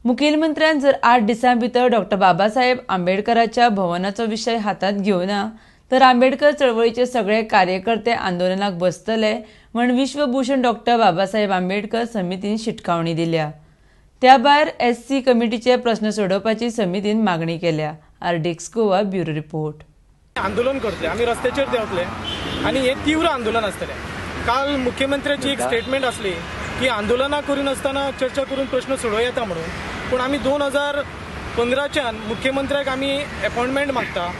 मुखेलमंत्र्यान जर 8 दिसां भितर डॉ बाबासाहेब आंबेडकराच्या भवनाचो विषय हातात घेवना तर आंबेडकर चळवळीचे सगळे कार्यकर्ते आंदोलनाक बसतले म्हण विश्वभूषण डॉ बाबासाहेब आंबेडकर समितीन शिटकावणी दिल्या। त्या भायर एससी कमिटीचे प्रश्न सोडोवपाची समितीन मागणी केल्या। RDX Goa bureau report. आंदोलन करतले, आम्ही रस्त्याचेर देवतले आणि हे तीव्र आंदोलन असतले। काल मुख्यमंत्र्याची एक स्टेटमेंट असली की आंदोलना करून असताना चर्चा करून प्रश्न सोडव येता म्हणून, पण आम्ही 2015च्यान मुख्यमंत्र्याक आम्ही अपॉइंटमेंट मागता।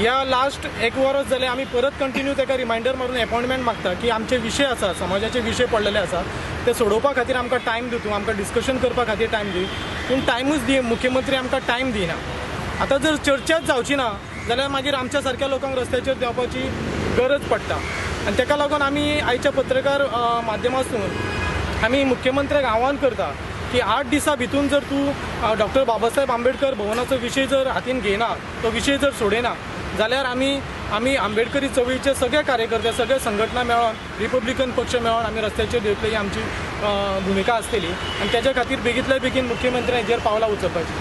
या लास्ट एक वर्स जाले आम्ही परत कंटिन्यू ताका रिमाइंडर मारून अपॉइंटमेंट मागता की आमचे विषय आसा, समाजाचे विषय पडलेले आसा, ते सोडोवपा खातीर आमकां टायम दी, तूं आमकां डिस्कशन करपा खातीर टायम दी, पूण टायमूच दी, मुख्यमंत्री आमकां टायम दिना। आता जर चर्चाच जावची ना जाल्यार मागीर आमच्या सारक्या लोकांक रस्त्याचेर देवपाची गरज पडटा आणि ताका लागून आमी आयच्या पत्रकार माध्यमांतून आमी मुख्यमंत्र्याक आव्हान करता की 8 दिसां भितून जर तूं डॉ बाबासाहेब आंबेडकर भवनाचो विशय जर हातीन घेना, तो विशय जर सोडयना जाल्यार आमी आंबेडकरी चळवळीचे सगळे कार्यकर्ते, सगळे संघटना मेळोन, रिपब्लिकन पक्ष मेळोन आमी रस्त्याचेर देवतले ही आमची भुमिका आसतली आणि त्याच्या खातीर बेगीतल्या बेगीन मुख्यमंत्र्यान हेजेर पावलां उचलपाची।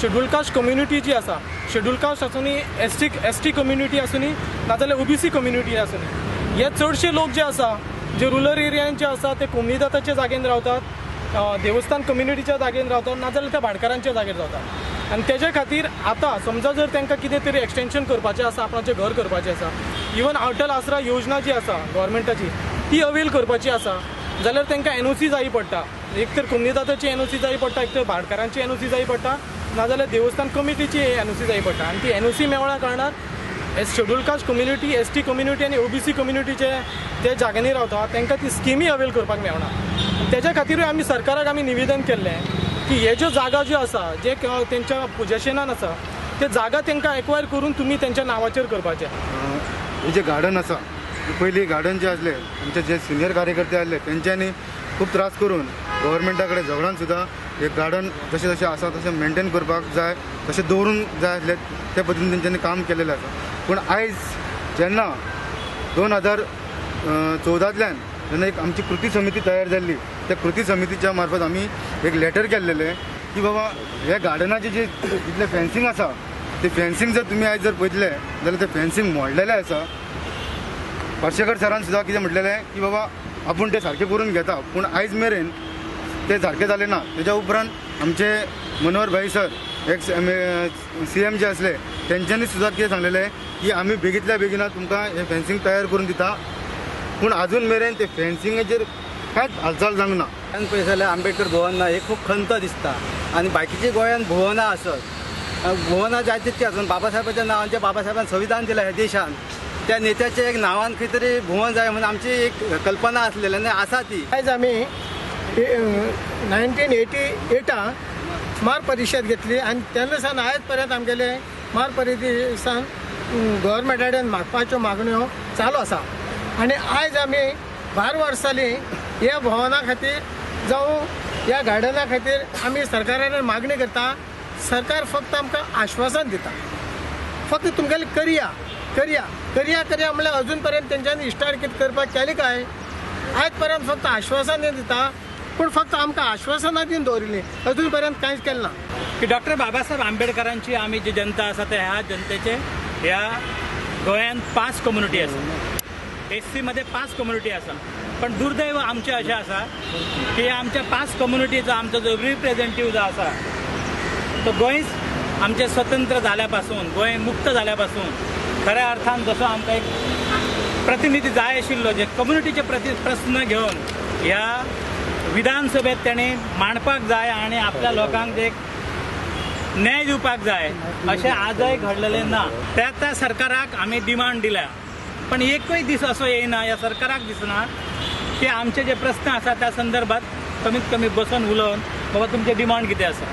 शेड्यूल कास्ट कम्युनिटी जी आसा, शेड्यूल कास्ट आसूनी एसटी कम्युनिटी आसूनी नाजाल्यार ओबीसी कम्युनिटी आसूनी, हे चडशे लोक जे आसा जे रुरल एरियान जे आसा ते कोमनीदाताच्या जागेन रावतात, देवस्थान कम्युनिटीच्या जागेन रावतात, नाजाल्यार त्या भाटकारांच्या जागेर रावतात आणि तेजे खातीर आतां समजा जर तांकां कितें तरी एक्सटेंशन करपाचें आसा, आपणाचें घर करपाचें आसा, इवन अटल आसरा योजना जी आसा गव्हर्मेंटाची ती अवेल करपाची आसा जाल्यार तांकां एनओसी जाय पडटा। एक तर कोमनीदाताची एनओसी जाय पडटा, एक तर भाटकारांची एनओसी जाय पडटा, नाजाल्यार देवस्थान कमिटीची एनओसी जाय पडटा आणि ती एनओसी मेळ्ळ्या कारणान schedule caste community, ST community आणि ओबीसी कम्युनिटीचे जे जाग्यांनी रावता तांकां ती स्किमी अवेल करपाक मेळना। तेज्या खातीरूय आमी सरकाराक आमी निवेदन केल्लें की हे ज्यो जागा ज्यो आसा जे तेंच्या पोजेशनान आसा ते जागा तांकां एक्वायर करून तुमी तेंच्या नांवाचेर करपाचें। हे जे गार्डन आसा, पयलीं गार्डन जे आसले आमचे जे सिनियर कार्यकर्ते आसले तेंच्यांनी खूब त्रास करून गव्हर्मेंटा कडेन झगडावन सुद्दां हे गार्डन जशें जशें आसा तशें मेंटेन करपाक जाय, तशें दवरूंक जाय आसले, ते पद्दतीन तेंच्यांनी काम केलेलें आसा। पूण आयज जेन्ना 2014तल्यान जेन्ना एक आमची कृती समिती तयार जाल्ली, त्या कृती समितीच्या मार्फत आमी एक लेटर केल्लेलें की बाबा ह्या गार्डनाचे जे जितलें फेन्सींग आसा ते फेन्सींग जर तुमी आयज जर पळयतले जाल्यार ते फेन्सींग मोडलेलें आसा। पार्सेकर सरान सुद्दां कितें म्हटलेलें की बाबा आपूण ते सारकें करून घेता, पूण आयज मेरेन ते सारकें जालें ना। तेज्या उपरांत आमचे मनोहर भाई सर एक्स CM जे आसले तेंच्यांनी सुद्दां कितें सांगलेलें की आमी बेगीतल्या बेगीना तुमकां हे फेन्सींग तयार करून दिता, पूण आजून मेरेन ते फेन्सिंगेचेर कांयच हालचाल जावंक ना। पळयत जाल्यार आंबेडकर भवन ना, हे खूब खंत दिसता आणि बाकीच्या गोंयान भवनां आसत, भवनां जाय तितकी आसून बाबासाहेबाच्या नांवान जे बाबासाहेबान संविधान दिलें ह्या देशान, त्या नेत्याच्या एक नांवान खंय तरी भवन जाय म्हणून आमची एक कल्पना आसलेली आनी आसा ती। आयज आमी 1988 म्हार परिशद घेतली आणि तेन्ना सावन आयज पर्यंत आमगेले म्हार परिशदान गव्हर्मेंटा कडेन मागपाच्यो मागण्यो चालू आसा आणि आयज आमी 12 वर्सां जालीं ह्या भवना खातीर जावं ह्या गार्डना खातीर आमी सरकारा कडेन मागणी करता। सरकार फक्त आमकां आश्वासन दिता, फक्त तुमगेलें करया करया करया करया म्हणल्यार अजून पर्यंत तेंच्यांनी स्टार्ट कितें करपाक केलें काय? आयज पर्यंत फक्त आश्वासन दिता, पूण फक्त आमकां आश्वासनां दिवन दवरिल्लीं, अजून पर्यंत कांयच केलें ना। की डॉक्टर बाबासाहेब आंबेडकरांची आमी जी जनता आसा ते ह्या जनतेचे ह्या गोंयांत 5 कम्युनिटी आसा, SC मध्ये 5 कम्युनिटी आसा, पण दुर्दैव आमचें अशें आसा की आमच्या 5 कम्युनिटीचो आमचो जो रिप्रेझेंटेटिव्ह जो आसा तो गोंयच आमचे स्वतंत्र जाल्या पासून, गोंय मुक्त जाल्या पासून खऱ्या अर्थान जसो आमकां एक प्रतिनिधी जाय आशिल्लो, जे कम्युनिटीचे प्रश्न घेवन ह्या विधानसभेत तेणें मांडपाक जाय आणि आपल्या लोकांक एक न्याय दिवपाक जाय, अशें आजय घडलेलें ना। त्या सरकाराक आमी डिमांड दिल्या, पण एकूय दीस असो येयना, ह्या सरकाराक दिसना की आमचे जे प्रश्न आसा त्या संदर्भात कमीत कमी बसून उलोवन बाबा तुमचे डिमांड कितें आसा।